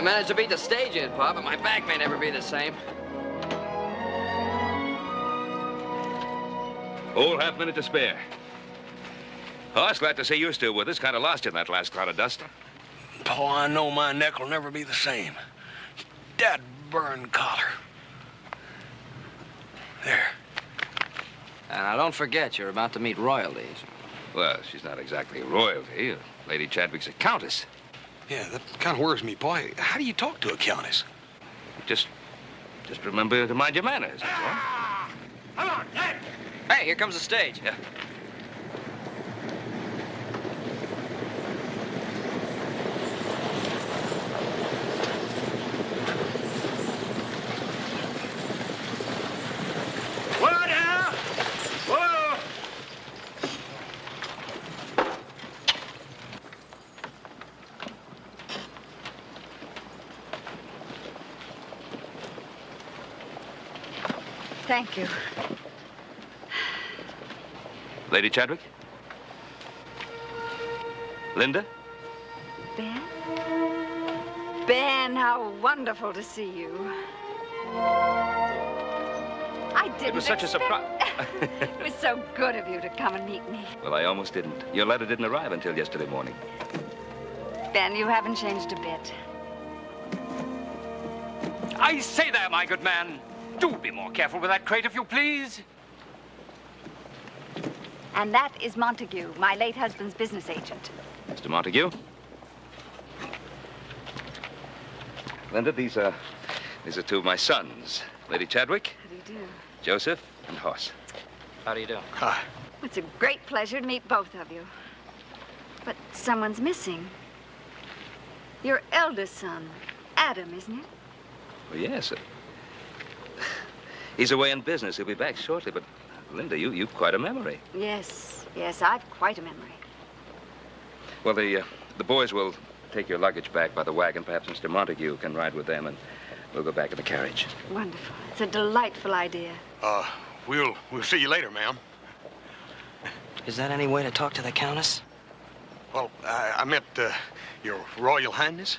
managed to beat the stage in, Pa, but my back may never be the same. Whole half-minute to spare. Hoss, glad to see you still with us. Kind of lost you in that last cloud of dust. Pa, I know my neck will never be the same. That burn collar. There. And now don't forget, you're about to meet royalties. Well, she's not exactly royalty. Lady Chadwick's a countess. Yeah, that kind of worries me, boy. How do you talk to a countess? Just remember to mind your manners, that's all. Come on, Dad! Hey, here comes the stage. Yeah. Whoa now! Whoa! Thank you. Lady Chadwick? Linda? Ben? Ben, how wonderful to see you. I didn't It was such a surprise. It was so good of you to come and meet me. Well, I almost didn't. Your letter didn't arrive until yesterday morning. Ben, you haven't changed a bit. I say there, my good man. Do be more careful with that crate, if you please. And that is Montague, my late husband's business agent. Mr. Montague? Linda, these are two of my sons. Lady Chadwick, How do you do? Joseph, and Hoss. How do you do? Hi. It's a great pleasure to meet both of you. But someone's missing. Your eldest son, Adam, isn't it? Well, yes. He's away in business. He'll be back shortly, but Linda, you've quite a memory. Yes, I've quite a memory. Well, the boys will take your luggage back by the wagon. Perhaps Mr. Montague can ride with them, and we'll go back in the carriage. Wonderful. It's a delightful idea. We'll see you later, ma'am. Is that any way to talk to the Countess? Well, I meant, Your Royal Highness.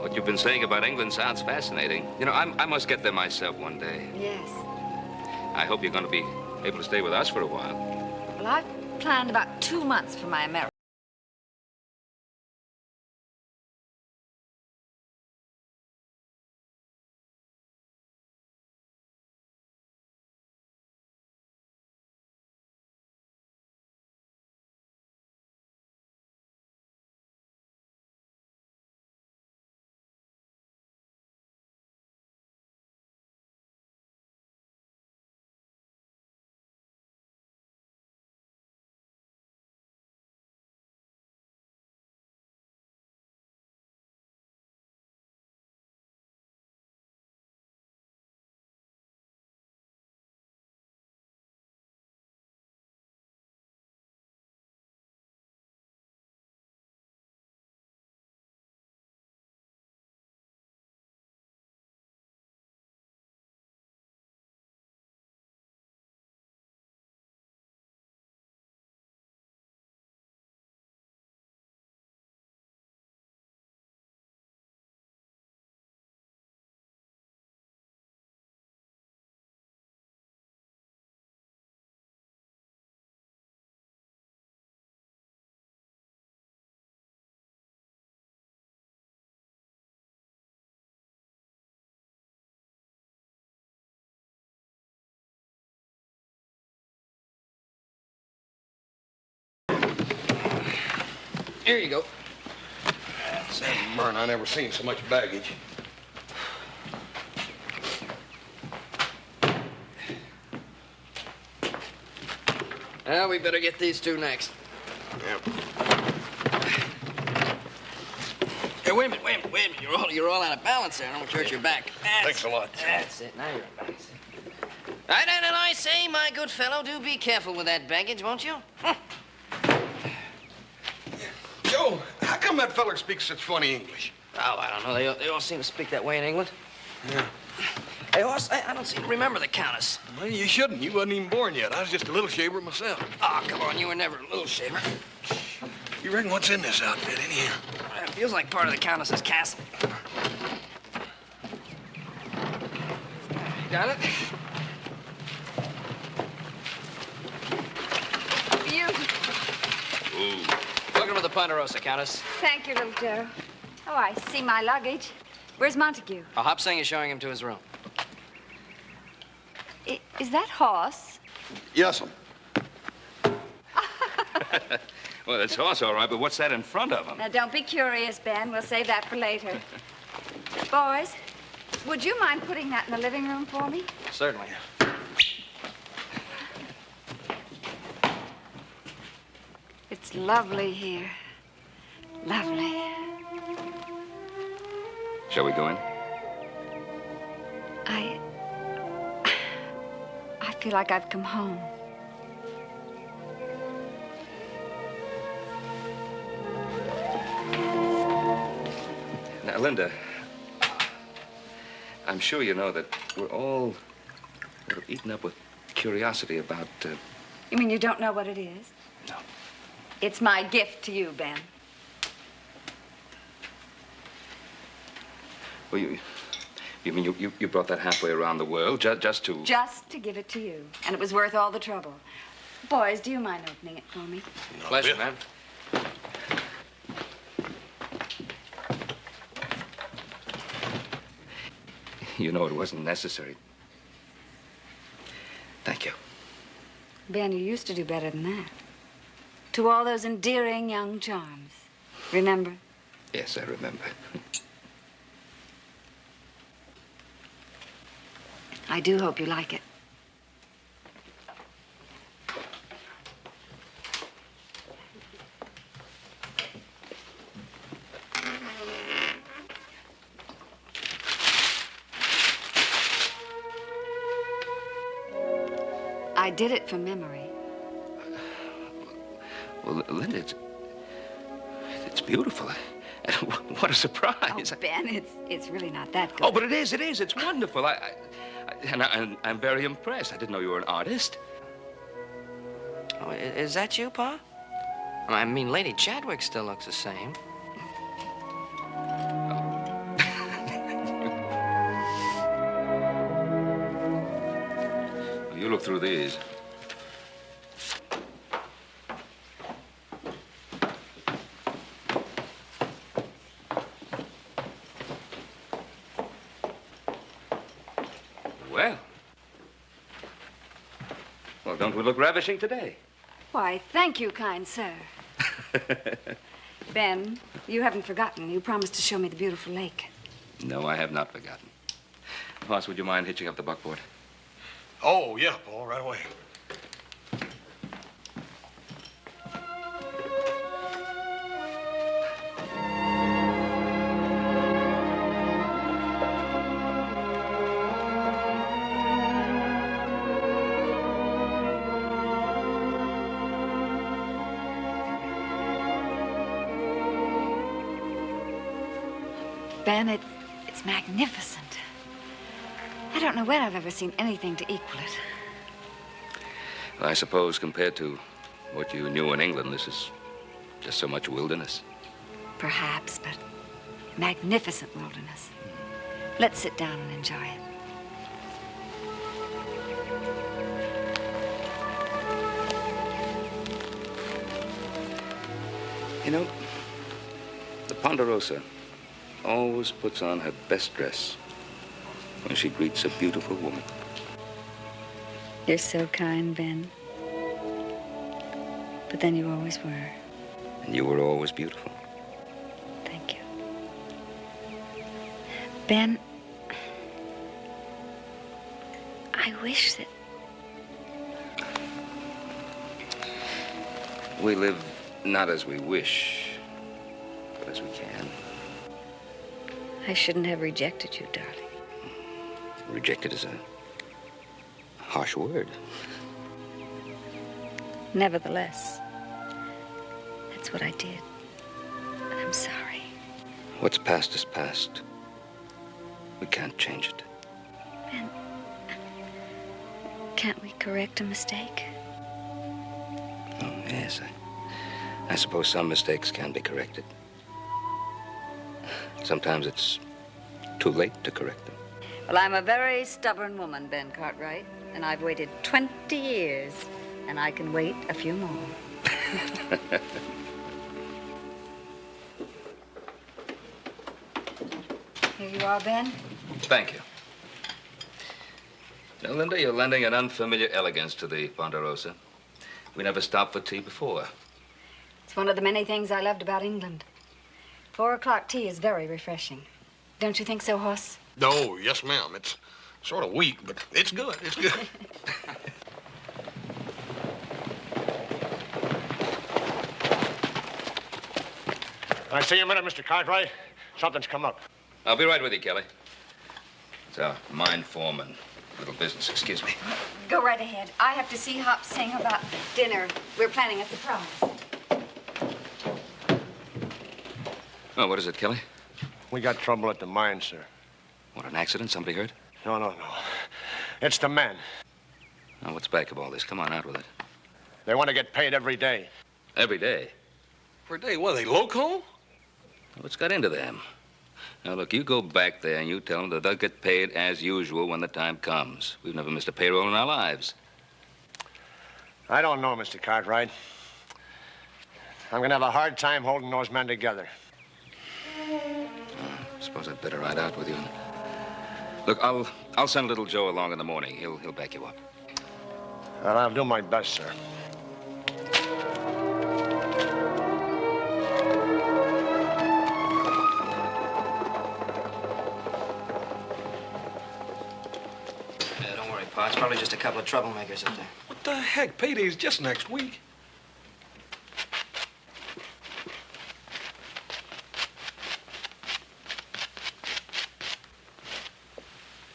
What you've been saying about England sounds fascinating. You know, I must get there myself one day. Yes. I hope you're going to be able to stay with us for a while. Well, I've planned about 2 months for my American. Here you go. Sam Byrne, I never seen so much baggage. Well, we better get these two next. Yep. Hey, wait a minute. You're all out of balance there. I don't want to hurt your back. Thanks a lot. That's it. Now you're in balance. Right, and I say, my good fellow, do be careful with that baggage, won't you? Joe, how come that feller speaks such funny English? Oh, I don't know. They all seem to speak that way in England. Yeah. Hey, Hoss, I don't seem to remember the Countess. Well, you shouldn't. You wasn't even born yet. I was just a little shaver myself. Oh, come on. You were never a little shaver. You reckon what's in this outfit, anyhow? It feels like part of the Countess's castle. Got it? Beautiful. Ooh. Welcome to the Ponderosa, Countess. Thank you, little Joe. Oh, I see my luggage. Where's Montague? Hop Sing is showing him to his room. Is that Hoss? Yes'm. Well, that's horse, all right, but what's that in front of him? Now, don't be curious, Ben. We'll save that for later. Boys, would you mind putting that in the living room for me? Certainly. It's lovely here. Lovely. Shall we go in? I feel like I've come home. Now, Linda, I'm sure you know that we're all sort of eaten up with curiosity about, You mean you don't know what it is? No. It's my gift to you, Ben. Well, you mean you brought that halfway around the world just to... Just to give it to you. And it was worth all the trouble. Boys, do you mind opening it for me? Pleasure, man. You know, it wasn't necessary. Thank you. Ben, you used to do better than that. To all those endearing young charms. Remember? Yes, I remember. I do hope you like it. I did it from memory. Well, Linda, it's beautiful. And what a surprise. Oh, Ben, it's really not that good. Oh, but it is. It's wonderful. I'm very impressed. I didn't know you were an artist. Oh, is that you, Pa? I mean, Lady Chadwick still looks the same. You look through these. Well, don't we look ravishing today? Why, thank you, kind sir. Ben, you haven't forgotten. You promised to show me the beautiful lake. No, I have not forgotten. Hoss, would you mind hitching up the buckboard? Oh, yeah, Paul, right away. Ben, it's magnificent. I don't know when I've ever seen anything to equal it. Well, I suppose compared to what you knew in England, this is just so much wilderness. Perhaps, but magnificent wilderness. Let's sit down and enjoy it. You know, the Ponderosa always puts on her best dress when she greets a beautiful woman. You're so kind, Ben. But then you always were. And you were always beautiful. Thank you. Ben, I wish that... We live not as we wish, but as we can. I shouldn't have rejected you, darling. Rejected is a harsh word. Nevertheless, that's what I did. And I'm sorry. What's past is past. We can't change it. Ben, can't we correct a mistake? Oh, yes, I suppose some mistakes can be corrected. Sometimes it's too late to correct them. Well, I'm a very stubborn woman, Ben Cartwright, and I've waited 20 years, and I can wait a few more. Here you are, Ben. Thank you. Now, Linda, you're lending an unfamiliar elegance to the Ponderosa. We never stopped for tea before. It's one of the many things I loved about England. 4 o'clock tea is very refreshing. Don't you think so, Hoss? Oh, yes, ma'am. It's sort of weak, but it's good. It's good. I see you a minute, Mr. Cartwright. Something's come up. I'll be right with you, Kelly. It's our mine foreman. Little business, excuse me. Go right ahead. I have to see Hop Sing about dinner. We're planning a surprise. Oh, what is it, Kelly? We got trouble at the mine, sir. What, an accident? Somebody hurt? No. It's the men. Now, what's back of all this? Come on, out with it. They want to get paid every day. Every day. For a day, what, are they loco? What's got into them? Now, look, you go back there and you tell them that they'll get paid as usual when the time comes. We've never missed a payroll in our lives. I don't know, Mr. Cartwright. I'm going to have a hard time holding those men together. I suppose I'd better ride out with you. Look, I'll send little Joe along in the morning. He'll back you up. Well, I'll do my best, sir. Don't worry, Pa. It's probably just a couple of troublemakers up there. What the heck? Payday's just next week.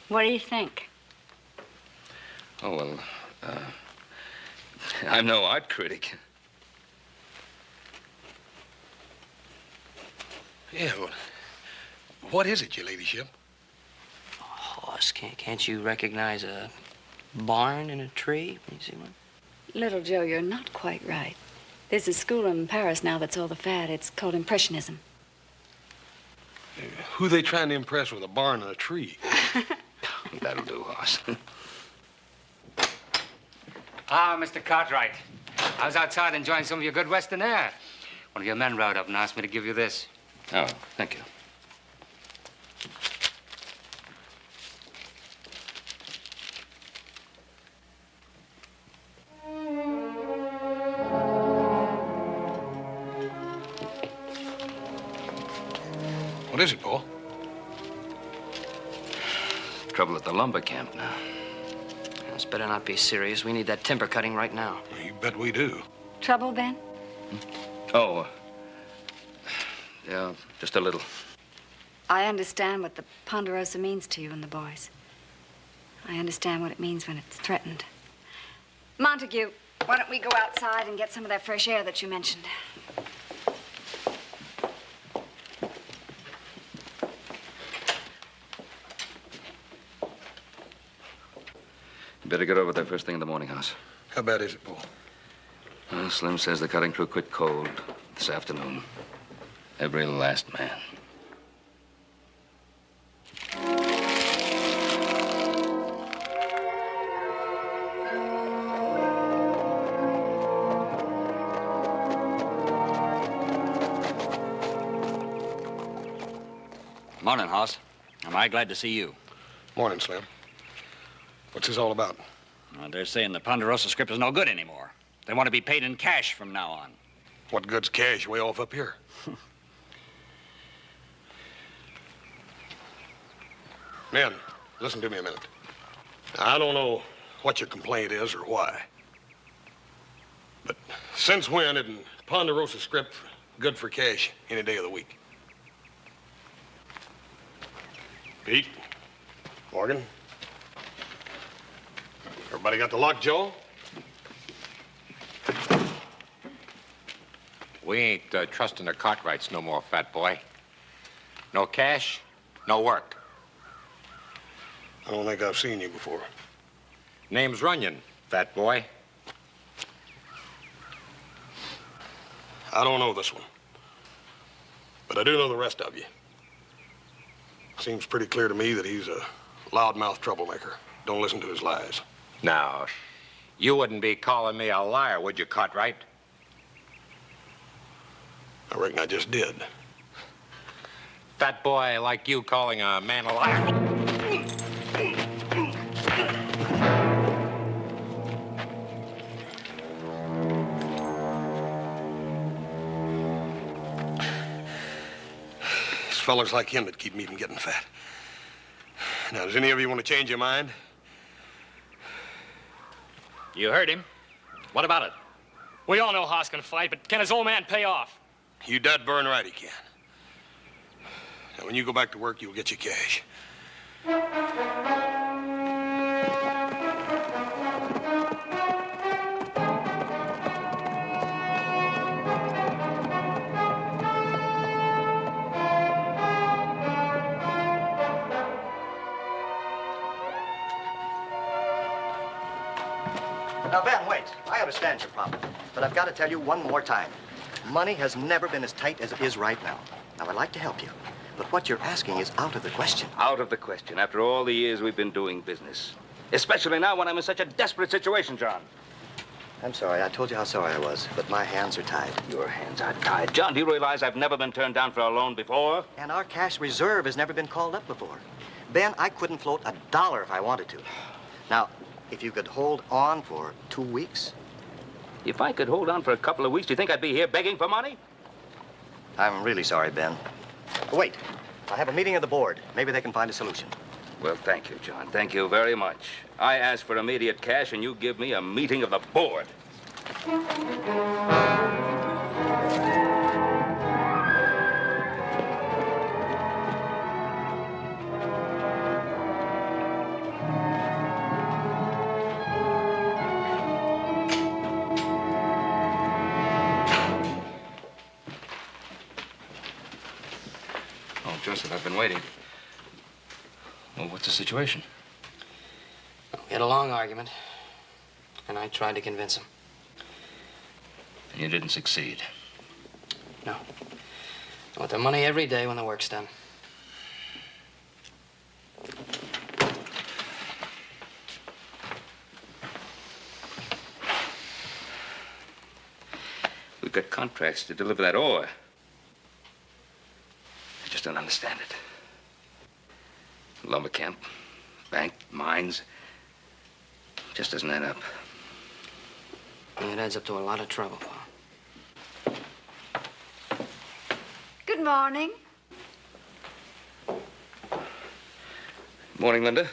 What do you think? Oh, well, I'm no art critic. Yeah, well, what is it, your ladyship? Hoss, can't you recognize a barn in a tree? You see one? Little Joe, you're not quite right. There's a school in Paris now that's all the fad. It's called Impressionism. Who they trying to impress with a barn and a tree? That'll do, Hoss. Ah, Mr. Cartwright. I was outside enjoying some of your good Western air. One of your men rode up and asked me to give you this. Oh, thank you. What is it, Paul? Trouble at the lumber camp now. This better not be serious. We need that timber cutting right now. You bet we do. Trouble, Ben? Oh, yeah, just a little. I understand what the Ponderosa means to you and the boys. I understand what it means when it's threatened. Montague, why don't we go outside and get some of that fresh air that you mentioned? You better get over there first thing in the morning, Hoss. How bad is it, Paul? Well, Slim says the cutting crew quit cold this afternoon. Every last man. Morning, Hoss. Am I glad to see you? Morning, Slim. What's this all about? They're saying the Ponderosa script is no good anymore. They want to be paid in cash from now on. What good's cash way off up here? Men, listen to me a minute. I don't know what your complaint is or why. But since when isn't Ponderosa script good for cash any day of the week? Pete? Morgan? Everybody got the lock, Joe? We ain't trusting the Cartwrights no more, fat boy. No cash, no work. I don't think I've seen you before. Name's Runyon, fat boy. I don't know this one. But I do know the rest of you. Seems pretty clear to me that he's a loudmouth troublemaker. Don't listen to his lies. Now, you wouldn't be calling me a liar, would you, Cartwright? I reckon I just did. Fat boy like you calling a man a liar. It's fellers like him that keep me from getting fat. Now, does any of you want to change your mind? You heard him. What about it? We all know Haas can fight, but can his old man pay off? You dead burn right he can. Now, when you go back to work, you'll get your cash. Now, Ben, wait. I understand your problem, but I've got to tell you one more time. Money has never been as tight as it is right now. Now, I'd like to help you, but what you're asking is out of the question. Out of the question after all the years we've been doing business. Especially now when I'm in such a desperate situation, John. I'm sorry. I told you how sorry I was, but my hands are tied. Your hands are tied. John, do you realize I've never been turned down for a loan before? And our cash reserve has never been called up before. Ben, I couldn't float $1 if I wanted to. Now, if you could hold on for 2 weeks. If I could hold on for a couple of weeks, do you think I'd be here begging for money? I'm really sorry, Ben. Wait. I have a meeting of the board. Maybe they can find a solution. Well, thank you, John. Thank you very much. I asked for immediate cash, and you give me a meeting of the board. Oh, Joseph, I've been waiting. Well, what's the situation? We had a long argument, and I tried to convince him. And you didn't succeed. No. I want the money every day when the work's done. We've got contracts to deliver that ore. I just don't understand it. Lumber camp, bank, mines. Just doesn't add up. And it adds up to a lot of trouble, Pa. Good morning. Morning, Linda.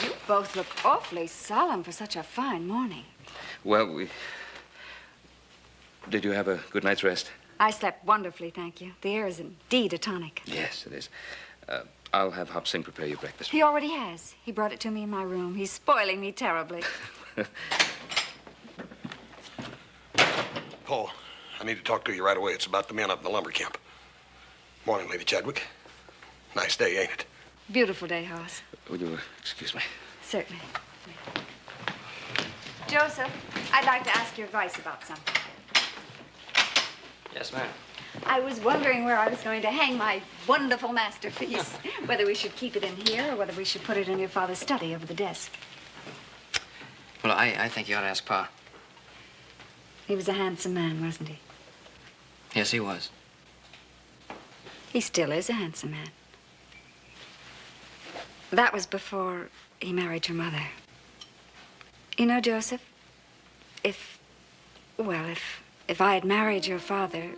You both look awfully solemn for such a fine morning. Well, did you have a good night's rest? I slept wonderfully, thank you. The air is indeed a tonic. Yes, it is. I'll have Hop Sing prepare your breakfast. He already has. He brought it to me in my room. He's spoiling me terribly. Paul, I need to talk to you right away. It's about the men up in the lumber camp. Morning, Lady Chadwick. Nice day, ain't it? Beautiful day, Hoss. Would you excuse me? Certainly. Joseph, I'd like to ask your advice about something. Yes, ma'am. I was wondering where I was going to hang my wonderful masterpiece. Whether we should keep it in here or whether we should put it in your father's study over the desk. Well, I think you ought to ask Pa. He was a handsome man, wasn't he? Yes, he was. He still is a handsome man. That was before he married your mother. You know, Joseph, if I had married your father,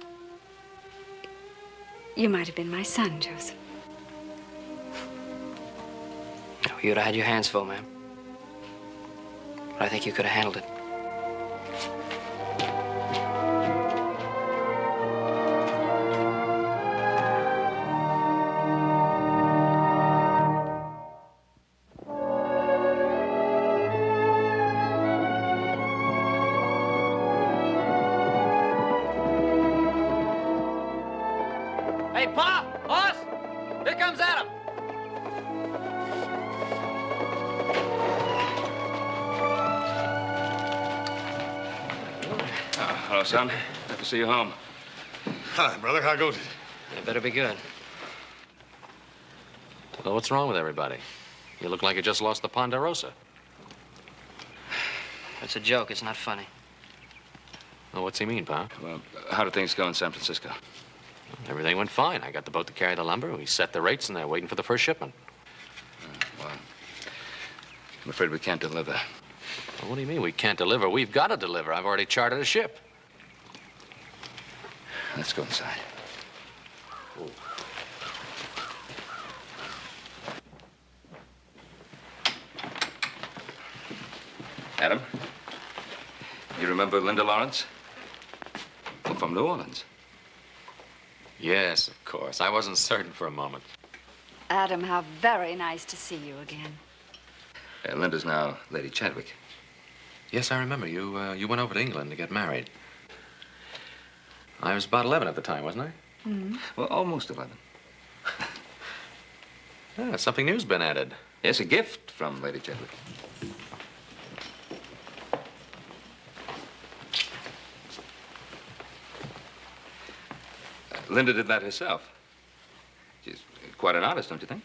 you might have been my son, Joseph. Oh, you'd have had your hands full, ma'am. But I think you could have handled it. Hey, Pa! Boss! Here comes Adam! Hello, son. Glad to see you home. Hi, brother. How goes it? It better be good. Well, what's wrong with everybody? You look like you just lost the Ponderosa. It's a joke. It's not funny. Well, what's he mean, Pa? Well, how do things go in San Francisco? Everything went fine. I got the boat to carry the lumber. We set the rates, and they're waiting for the first shipment. Well, I'm afraid we can't deliver. Well, what do you mean we can't deliver? We've got to deliver. I've already chartered a ship. Let's go inside. Adam, you remember Linda Lawrence? Well, from New Orleans. Yes, of course. I wasn't certain for a moment. Adam, how very nice to see you again. Linda's now Lady Chadwick. Yes, I remember. You went over to England to get married. I was about 11 at the time, wasn't I? Mm-hmm. Well, almost 11. Yeah, something new's been added. Yes, a gift from Lady Chadwick. Linda did that herself. She's quite an artist, don't you think?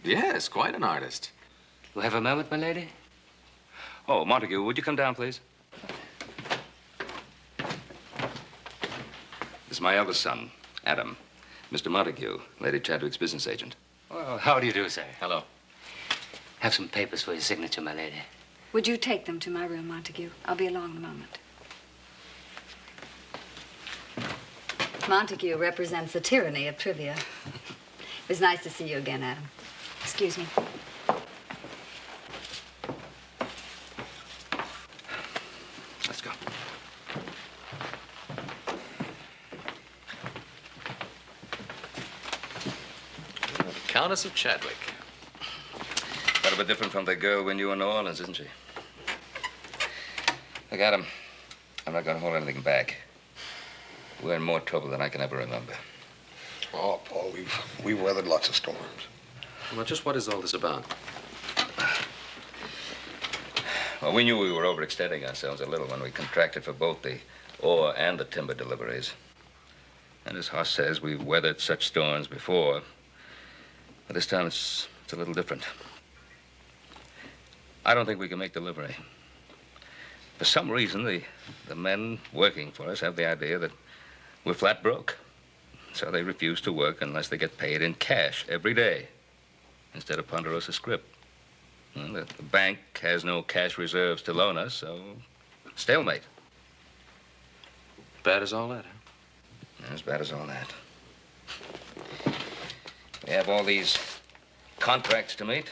Yes, quite an artist. You have a moment, my lady? Oh, Montague, would you come down, please? This is my eldest son, Adam. Mr. Montague, Lady Chadwick's business agent. Well, how do you do, sir? Hello. Have some papers for your signature, my lady. Would you take them to my room, Montague? I'll be along in a moment. Montague represents the tyranny of trivia. It was nice to see you again, Adam. Excuse me. Let's go. The Countess of Chadwick. Quite a bit different from the girl we knew in New Orleans, isn't she? Look, Adam, I'm not going to hold anything back. We're in more trouble than I can ever remember. Oh, Paul, we've weathered lots of storms. Well, just what is all this about? Well, we knew we were overextending ourselves a little when we contracted for both the ore and the timber deliveries. And as Hoss says, we've weathered such storms before. But this time it's a little different. I don't think we can make delivery. For some reason, the men working for us have the idea that we're flat broke. So they refuse to work unless they get paid in cash every day instead of Ponderosa scrip. Well, the bank has no cash reserves to loan us, so stalemate. Bad as all that, huh? As bad as all that. We have all these contracts to meet.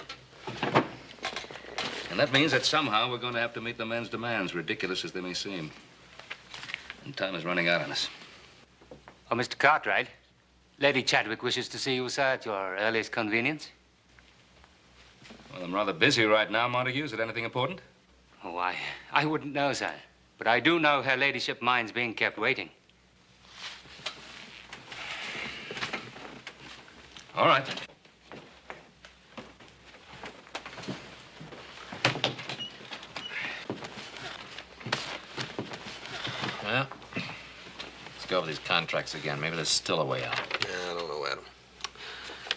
And that means that somehow we're going to have to meet the men's demands, ridiculous as they may seem. And time is running out on us. Oh, Mr. Cartwright, Lady Chadwick wishes to see you, sir, at your earliest convenience. Well, I'm rather busy right now, Montague. Is it anything important? Oh, I wouldn't know, sir. But I do know her ladyship minds being kept waiting. All right. Well, let's go over these contracts again. Maybe there's still a way out. Yeah, I don't know, Adam.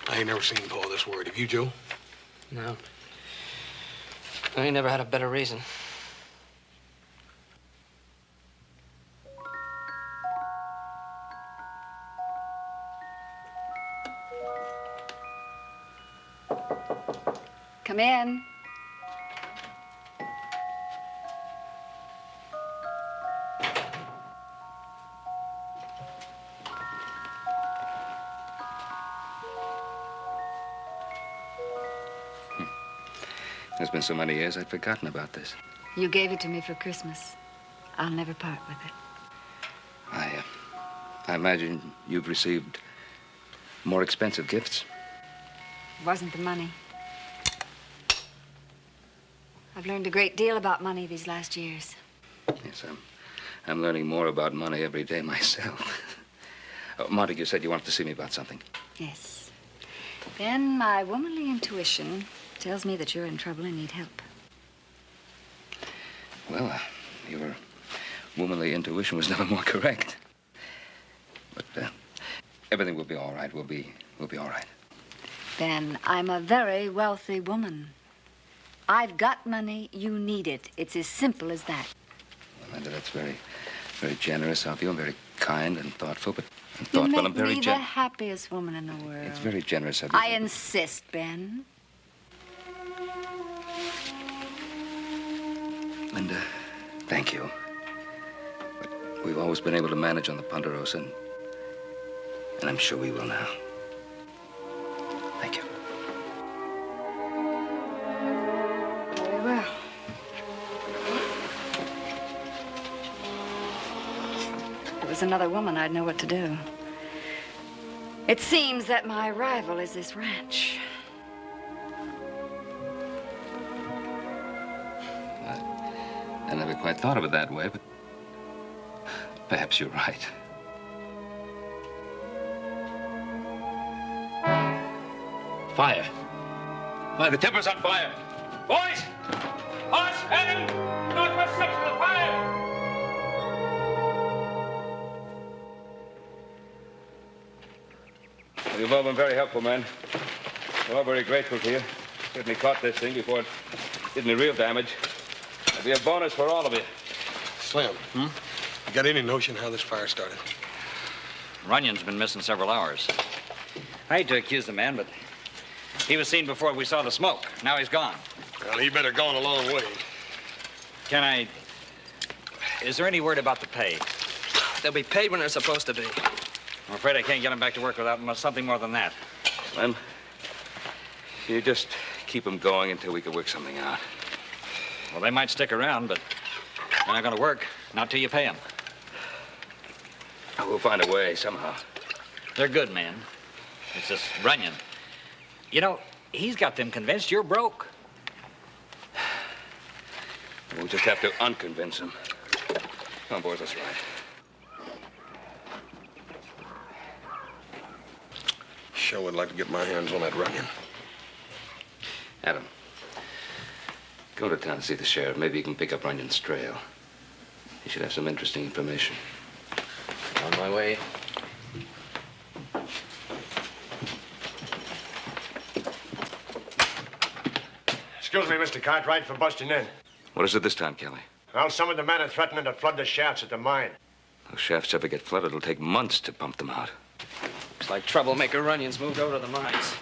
I ain't never seen Paul this worried. Have you, Joe? No. I ain't never had a better reason. Come in. It's been so many years, I'd forgotten about this. You gave it to me for Christmas. I'll never part with it. I imagine you've received more expensive gifts. It wasn't the money. I've learned a great deal about money these last years. Yes, I'm learning more about money every day myself. Montague said you wanted to see me about something. Yes. Ben, my womanly intuition tells me that you're in trouble and need help. Well, your womanly intuition was never more correct. But everything will be all right. We'll be all right. Ben, I'm a very wealthy woman. I've got money. You need it. It's as simple as that. Well, Linda, that's very, very generous of you and very kind and thoughtful, but You I'm make very me the happiest woman in the world. It's very generous of you. I insist, Ben. Linda, thank you. But we've always been able to manage on the Ponderosa, and I'm sure we will now. Thank you. Very well. If it was another woman, I'd know what to do. It seems that my rival is this ranch. I never quite thought of it that way, but perhaps you're right. Fire. Fire, the timber's on fire. Boys! Horse, heading! Northwest section of fire! You've all been very helpful, man. We're all very grateful to you. Certainly caught this thing before it did any real damage. It'll be a bonus for all of you. Slim, you got any notion how this fire started? Runyon's been missing several hours. I hate to accuse the man, but he was seen before we saw the smoke. Now he's gone. Well, he better gone a long way. Is there any word about the pay? They'll be paid when they're supposed to be. I'm afraid I can't get him back to work without something more than that. Slim, you just keep them going until we can work something out. Well, they might stick around, but they're not going to work. Not till you pay them. We'll find a way somehow. They're good, man. It's just Runyon. You know, he's got them convinced you're broke. We'll just have to unconvince him. Come on, boys, let's ride. Sure would like to get my hands on that Runyon. Adam, go to town and see the sheriff. Maybe you can pick up Runyon's trail. He should have some interesting information. On my way. Excuse me, Mr. Cartwright, for busting in. What is it this time, Kelly? Well, some of the men are threatening to flood the shafts at the mine. Those shafts ever get flooded, it'll take months to pump them out. Looks like troublemaker Runyon's moved over to the mines.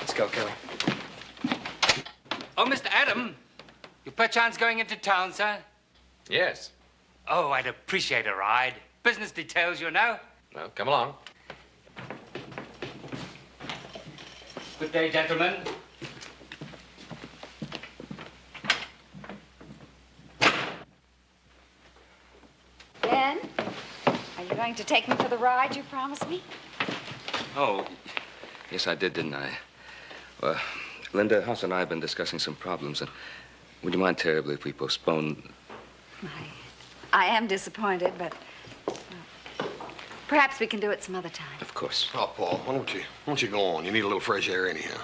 Let's go, Kelly. Oh, Mr. Adam, you perchance going into town, sir? Yes. Oh, I'd appreciate a ride. Business details, you know. Well, come along. Good day, gentlemen. Ben, are you going to take me for the ride you promised me? Oh, yes, I did, didn't I? Well, Linda, House and I have been discussing some problems, and would you mind terribly if we postpone? I am disappointed, but perhaps we can do it some other time. Of course. Oh, Paul, why don't you go on? You need a little fresh air anyhow.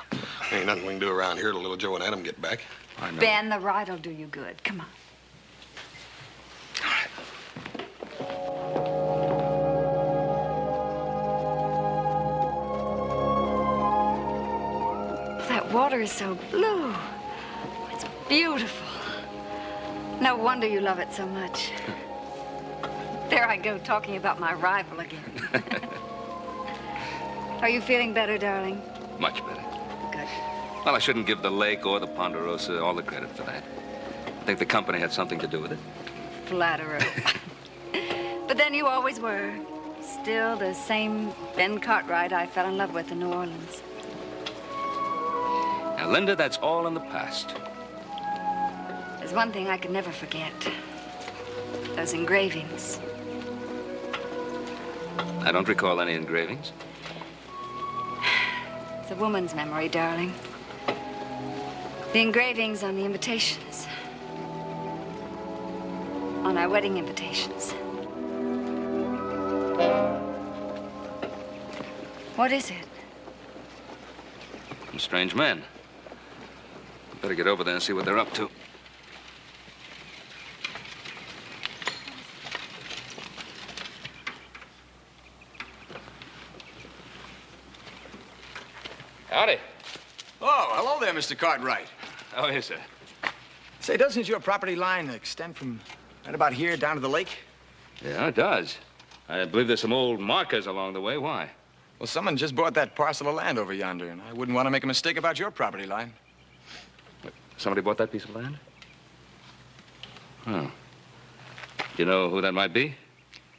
Ain't nothing we can do around here till little Joe and Adam get back. I know. Ben, the ride will do you good. Come on. That water is so blue. It's beautiful. No wonder you love it so much. There I go, talking about my rival again. Are you feeling better, darling? Much better. Good. Well, I shouldn't give the lake or the Ponderosa all the credit for that. I think the company had something to do with it. flatterer. But then you always were. Still the same Ben Cartwright I fell in love with in New Orleans. Now, Linda, that's all in the past. There's one thing I could never forget. Those engravings. I don't recall any engravings. It's a woman's memory, darling. The engravings on the invitations. On our wedding invitations. What is it? Some strange men. Better get over there and see what they're up to. Howdy. Oh, hello there, Mr. Cartwright. How are you, sir? Say, doesn't your property line extend from right about here down to the lake? Yeah, it does. I believe there's some old markers along the way. Why? Well, someone just bought that parcel of land over yonder, and I wouldn't want to make a mistake about your property line. Somebody bought that piece of land? Huh. Do you know who that might be?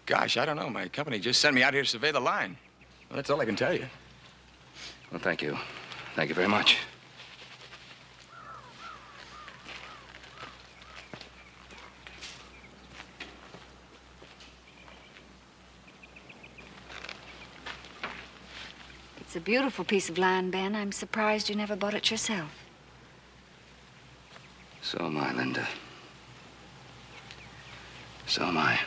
Gosh, I don't know. My company just sent me out here to survey the line. Well, that's all I can tell you. Well, thank you. Thank you very much. It's a beautiful piece of land, Ben. I'm surprised you never bought it yourself. So am I, Linda. So am I.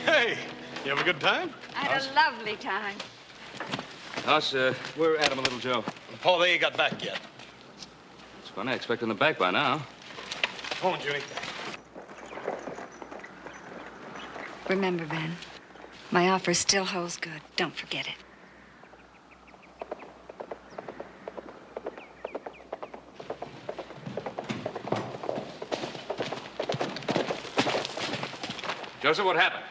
Hey, you have a good time? I had a lovely time. Hoss, we're Adam and Little Joe. Paul, they ain't got back yet. It's funny, I expect them back by now. Come on, Junie. Remember, Ben, my offer still holds good. Don't forget it. Joseph, what happened?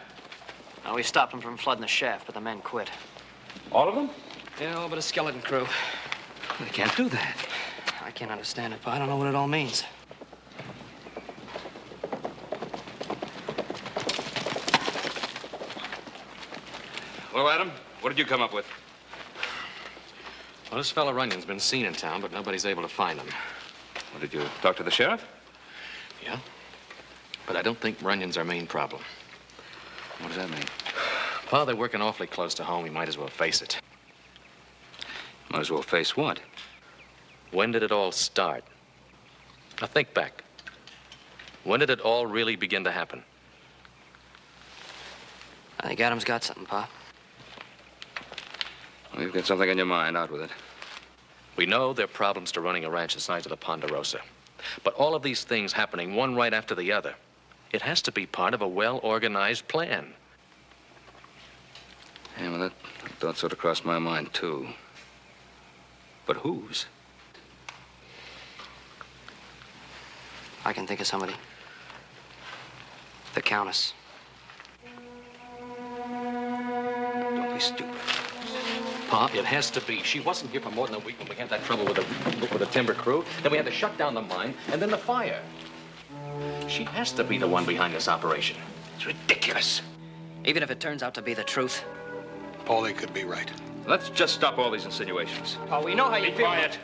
We stopped them from flooding the shaft, but the men quit. All of them? Yeah, all but a skeleton crew. They can't do that. I can't understand it, but I don't know what it all means. Well, Adam, what did you come up with? Well, this fellow Runyon's been seen in town, but nobody's able to find him. Well, did you talk to the sheriff? Yeah? But I don't think Runyon's our main problem. What does that mean? Pa, they're working awfully close to home. We might as well face it. Might as well face what? When did it all start? Now, think back. When did it all really begin to happen? I think Adam's got something, Pa. Well, you've got something on your mind. Out with it. We know there are problems to running a ranch the size of the Ponderosa. But all of these things happening one right after the other, it has to be part of a well-organized plan. Yeah, well, that thought sort of crossed my mind, too. But whose? I can think of somebody. The Countess. Don't be stupid. Pa, it has to be. She wasn't here for more than a week when we had that trouble with the timber crew. Then we had to shut down the mine, and then the fire. She has to be the one behind this operation. It's ridiculous. Even if it turns out to be the truth. Paul, they could be right. Let's just stop all these insinuations. Oh, we know how you Be feel. quiet.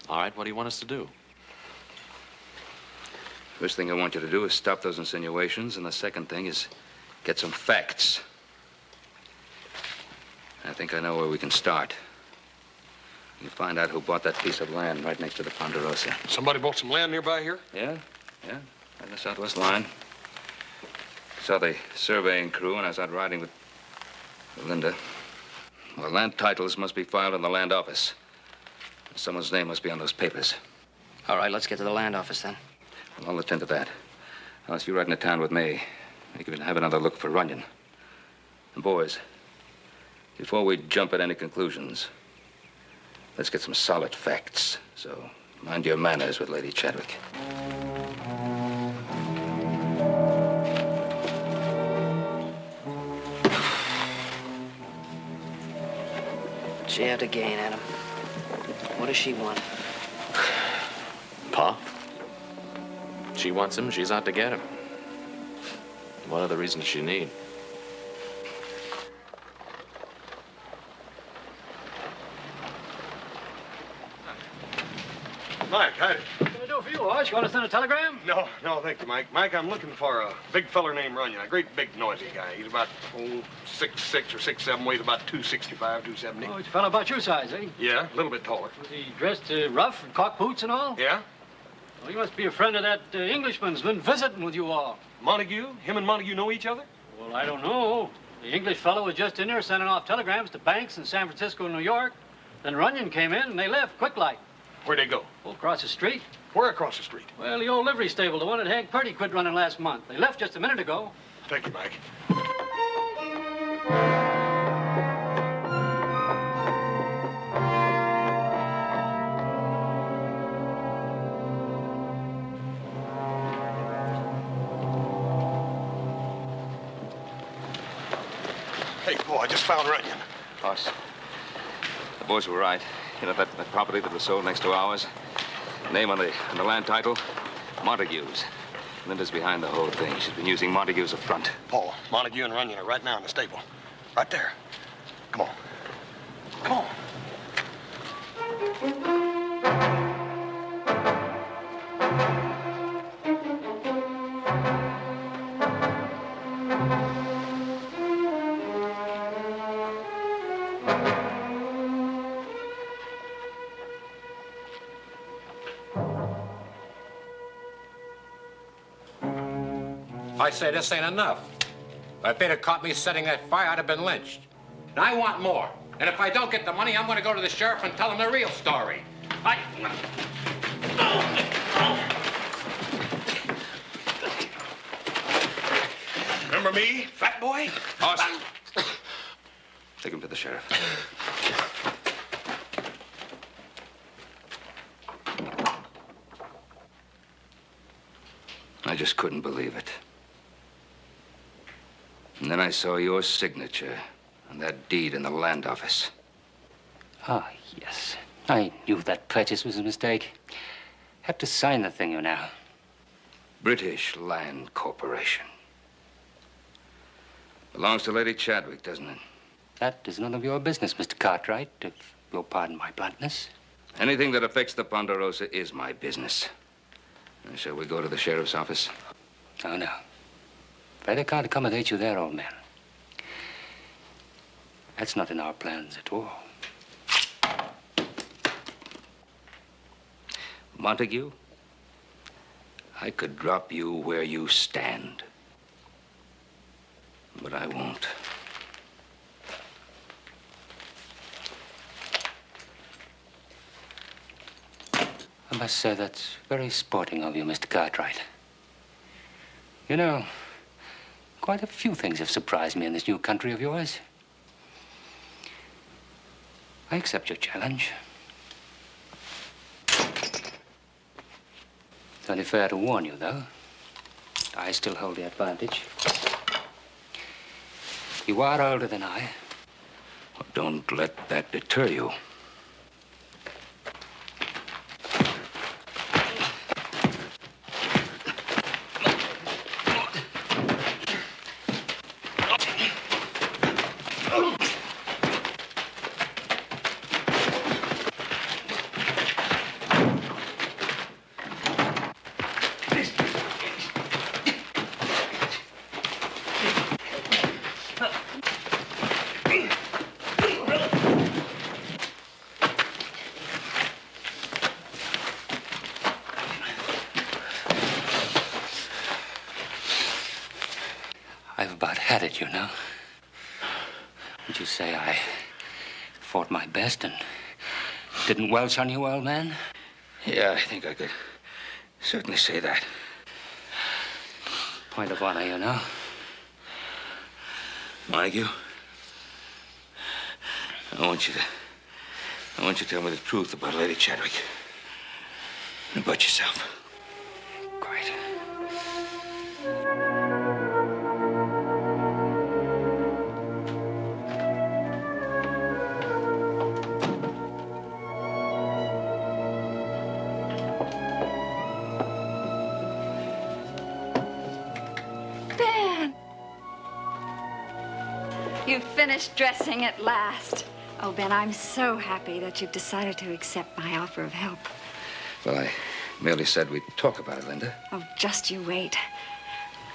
All right, what do you want us to do? First thing I want you to do is stop those insinuations, and the second thing is get some facts. I think I know where we can start. We can find out who bought that piece of land right next to the Ponderosa. Somebody bought some land nearby here? Yeah, on the southwest line. Saw the surveying crew, and I was out riding with Linda. Well, land titles must be filed in the land office. Someone's name must be on those papers. All right, let's get to the land office then. Well, I'll attend to that. Alice, you ride into town with me. You can have another look for Runyon. And boys, before we jump at any conclusions, let's get some solid facts. So mind your manners with Lady Chadwick. What's she have to gain, Adam? What does she want? Pa? She wants him, she's out to get him. What other reason does she need? Mike, howdy. What can I do for you, Hoss? You want to send a telegram? No, thank you, Mike. Mike, I'm looking for a big feller named Runyon, a great big noisy guy. He's about, 6'6" or 6'7", weighs about 265, 270. Oh, it's a fellow about your size, eh? Yeah, a little bit taller. Was he dressed rough and cock boots and all? Yeah? Well, he must be a friend of that Englishman's been visiting with you all. Montague? Him and Montague know each other? Well, I don't know. The English fellow was just in there sending off telegrams to banks in San Francisco and New York. Then Runyon came in and they left quick like. Where'd they go? Oh, across the street. Where across the street? Well, the old livery stable, the one that Hank Purdy quit running last month. They left just a minute ago. Thank you, Mike. Hey, boy, I just found Runyon. Boss, the boys were right. You know, that property that was sold next to ours? Name on the land title? Montague's. Linda's behind the whole thing. She's been using Montague as a front. Paul, Montague and Runyon are right now in the stable. Right there. Come on. Come on. I say this ain't enough. If they'd have caught me setting that fire, I'd have been lynched. And I want more. And if I don't get the money, I'm going to go to the sheriff and tell him the real story. Remember me, fat boy? Awesome. Take him to the sheriff. I just couldn't believe it. And then I saw your signature on that deed in the land office. Ah, yes. I knew that purchase was a mistake. Had to sign the thing, you know. British Land Corporation. Belongs to Lady Chadwick, doesn't it? That is none of your business, Mr. Cartwright, if you'll pardon my bluntness. Anything that affects the Ponderosa is my business. Shall we go to the sheriff's office? Oh, no. Freddy can't accommodate you there, old man. That's not in our plans at all. Montague, I could drop you where you stand. But I won't. I must say that's very sporting of you, Mr. Cartwright. You know, quite a few things have surprised me in this new country of yours. I accept your challenge. It's only fair to warn you, though. I still hold the advantage. You are older than I. Well, don't let that deter you. I've about had it, you know. Would you say I fought my best and didn't welch on you, old man? Yeah, I think I could certainly say that. Point of honor, you know. Montague? I want you to tell me the truth about Lady Chadwick. And about yourself. Quiet. Ben! You've finished dressing at last. Oh, Ben, I'm so happy that you've decided to accept my offer of help. Well, I merely said we'd talk about it, Linda. Oh, just you wait.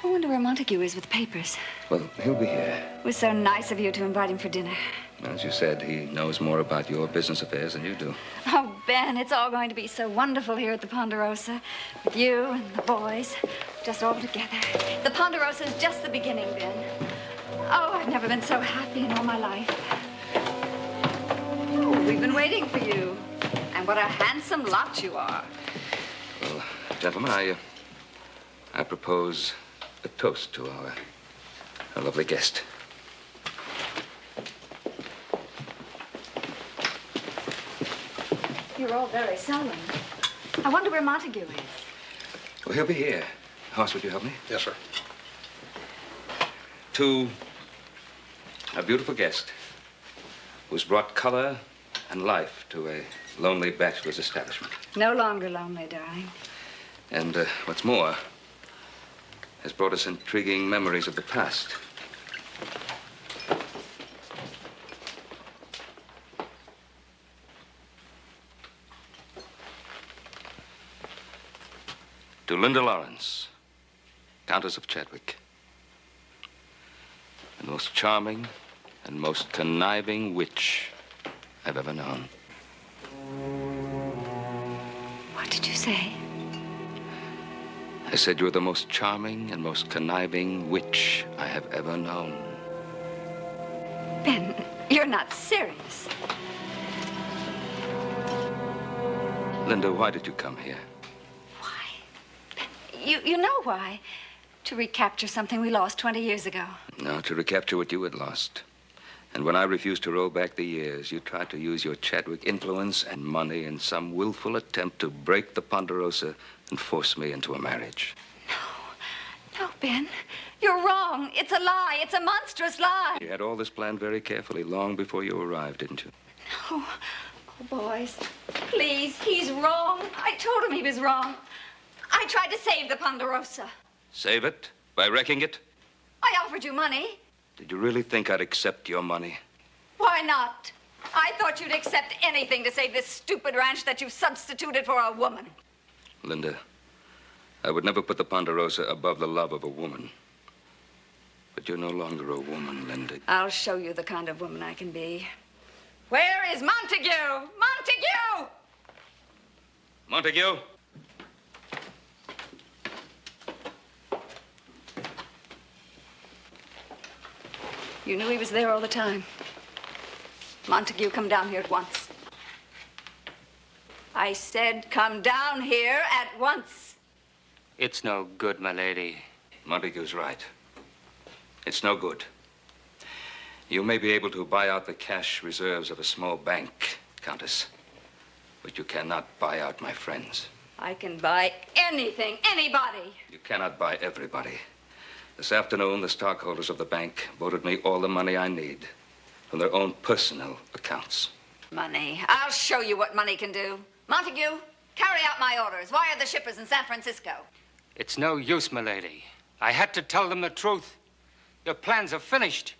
I wonder where Montague is with the papers. Well, he'll be here. It was so nice of you to invite him for dinner. As you said, he knows more about your business affairs than you do. Oh, Ben, it's all going to be so wonderful here at the Ponderosa. With you and the boys, just all together. The Ponderosa's just the beginning, Ben. Oh, I've never been so happy in all my life. Oh, we've been waiting for you. And what a handsome lot you are. Well, gentlemen, I propose a toast to our lovely guest. You're all very solemn. I wonder where Montague is. Well, he'll be here. Hoss, would you help me? Yes, sir. To a beautiful guest who's brought color and life to a lonely bachelor's establishment. No longer lonely, darling. And what's more, has brought us intriguing memories of the past. To Linda Lawrence, Countess of Chadwick. The most charming and most conniving witch I've ever known. What did you say? I said you're the most charming and most conniving witch I have ever known. Ben, you're not serious. Linda, why did you come here? You know why. To recapture something we lost 20 years ago. No, to recapture what you had lost. And when I refused to roll back the years, you tried to use your Chadwick influence and money in some willful attempt to break the Ponderosa and force me into a marriage. No, Ben. You're wrong. It's a lie. It's a monstrous lie. You had all this planned very carefully long before you arrived, didn't you? No. Oh, boys. Please, he's wrong. I told him he was wrong. I tried to save the Ponderosa. Save it? By wrecking it? I offered you money. Did you really think I'd accept your money? Why not? I thought you'd accept anything to save this stupid ranch that you've substituted for a woman. Linda, I would never put the Ponderosa above the love of a woman. But you're no longer a woman, Linda. I'll show you the kind of woman I can be. Where is Montague? Montague! Montague? You knew he was there all the time. Montague, come down here at once. I said come down here at once. It's no good, my lady. Montague's right. It's no good. You may be able to buy out the cash reserves of a small bank, Countess, but you cannot buy out my friends. I can buy anything, anybody. You cannot buy everybody. This afternoon, the stockholders of the bank voted me all the money I need from their own personal accounts. Money. I'll show you what money can do. Montague, carry out my orders. Wire the shippers in San Francisco. It's no use, my lady. I had to tell them the truth. Your plans are finished.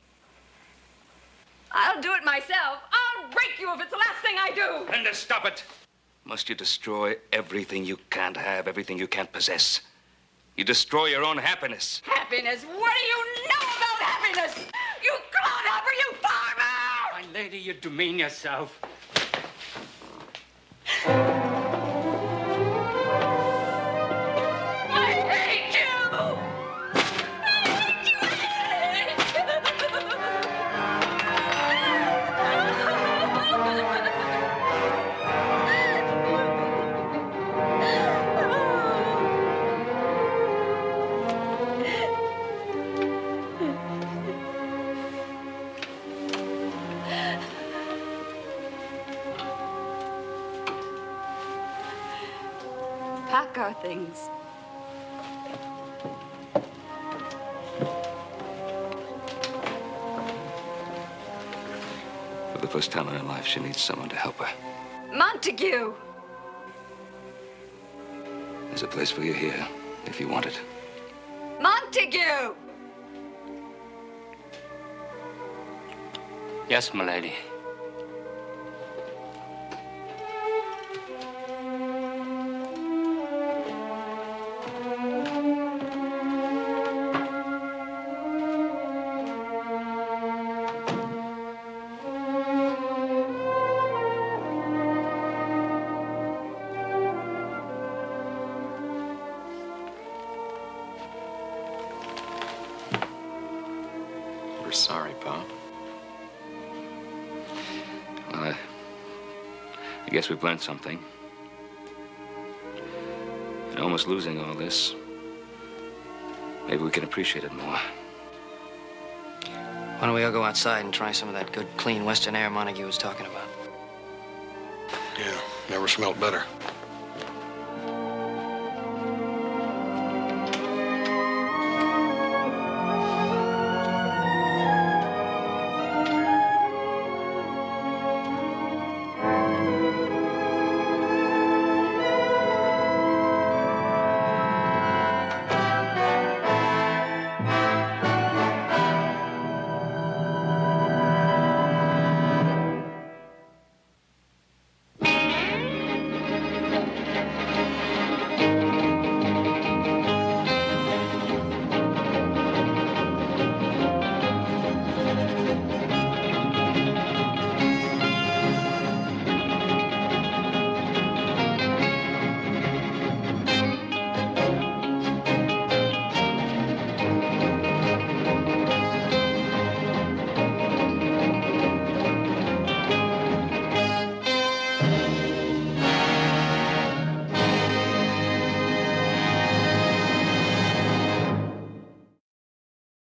I'll do it myself. I'll break you if it's the last thing I do. Linda, stop it. Must you destroy everything you can't have, everything you can't possess? You destroy your own happiness. Happiness? What do you know about happiness? You clodhopper, you farmer! My lady, you demean yourself. pack our things. For the first time in her life, she needs someone to help her. Montague! There's a place for you here, if you want it. Montague! Yes, milady. We're sorry, Pa. Well, I guess we've learned something. And almost losing all this, maybe we can appreciate it more. Why don't we all go outside and try some of that good, clean Western air Montague was talking about? Yeah, never smelled better.